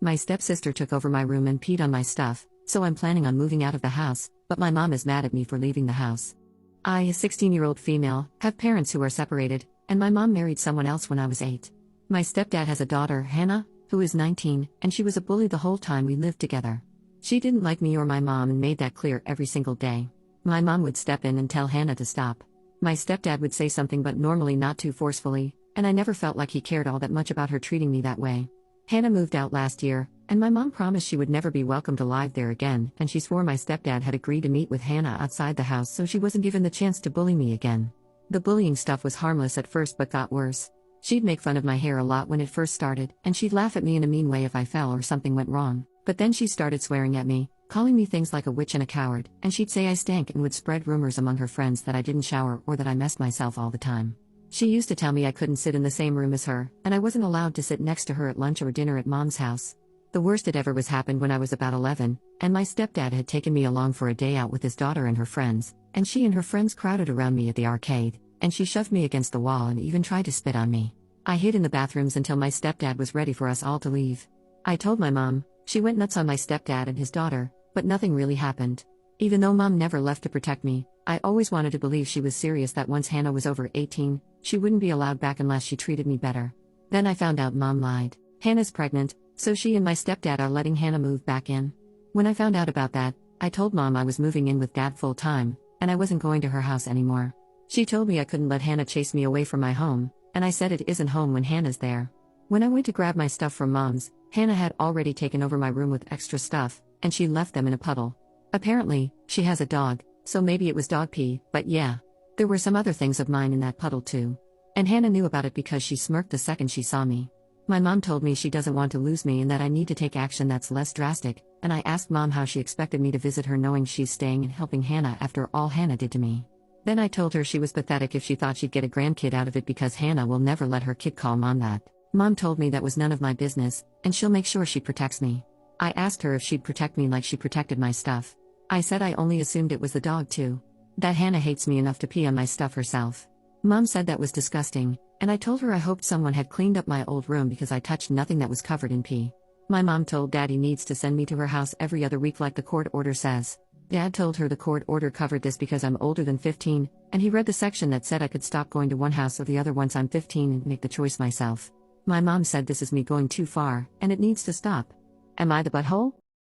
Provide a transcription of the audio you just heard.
My stepsister took over my room and peed on my stuff, so I'm planning on moving out of the house, but my mom is mad at me for leaving the house. I, a 16-year-old female, have parents who are separated, and my mom married someone else when I was 8. My stepdad has a daughter, Hannah, who is 19, and she was a bully the whole time we lived together. She didn't like me or my mom and made that clear every single day. My mom would step in and tell Hannah to stop. My stepdad would say something but normally not too forcefully, and I never felt like he cared all that much about her treating me that way. Hannah moved out last year, and my mom promised she would never be welcomed alive there again, and she swore my stepdad had agreed to meet with Hannah outside the house so she wasn't given the chance to bully me again. The bullying stuff was harmless at first but got worse. She'd make fun of my hair a lot when it first started, and she'd laugh at me in a mean way if I fell or something went wrong. But then she started swearing at me, calling me things like a witch and a coward, and she'd say I stank and would spread rumors among her friends that I didn't shower or that I messed myself all the time. She used to tell me I couldn't sit in the same room as her, and I wasn't allowed to sit next to her at lunch or dinner at mom's house. The worst it ever was happened when I was about 11, and my stepdad had taken me along for a day out with his daughter and her friends, and she and her friends crowded around me at the arcade, and she shoved me against the wall and even tried to spit on me. I hid in the bathrooms until my stepdad was ready for us all to leave. I told my mom. She went nuts on my stepdad and his daughter, but nothing really happened. Even though mom never left to protect me, I always wanted to believe she was serious that once Hannah was over 18, she wouldn't be allowed back unless she treated me better. Then I found out mom lied. Hannah's pregnant, so she and my stepdad are letting Hannah move back in. When I found out about that, I told mom I was moving in with dad full time, and I wasn't going to her house anymore. She told me I couldn't let Hannah chase me away from my home, and I said it isn't home when Hannah's there. When I went to grab my stuff from mom's, Hannah had already taken over my room with extra stuff, and she left them in a puddle. Apparently, she has a dog, so maybe it was dog pee, but yeah. There were some other things of mine in that puddle too. And Hannah knew about it because she smirked the second she saw me. My mom told me she doesn't want to lose me and that I need to take action that's less drastic, and I asked mom how she expected me to visit her knowing she's staying and helping Hannah after all Hannah did to me. Then I told her she was pathetic if she thought she'd get a grandkid out of it because Hannah will never let her kid call mom that. Mom told me that was none of my business, and she'll make sure she protects me. I asked her if she'd protect me like she protected my stuff. I said I only assumed it was the dog too. That Hannah hates me enough to pee on my stuff herself. Mom said that was disgusting, and I told her I hoped someone had cleaned up my old room because I touched nothing that was covered in pee. My mom told Daddy needs to send me to her house every other week like the court order says. Dad told her the court order covered this because I'm older than 15, and he read the section that said I could stop going to one house or the other once I'm 15 and make the choice myself. My mom said this is me going too far, and it needs to stop. Am I the butthole?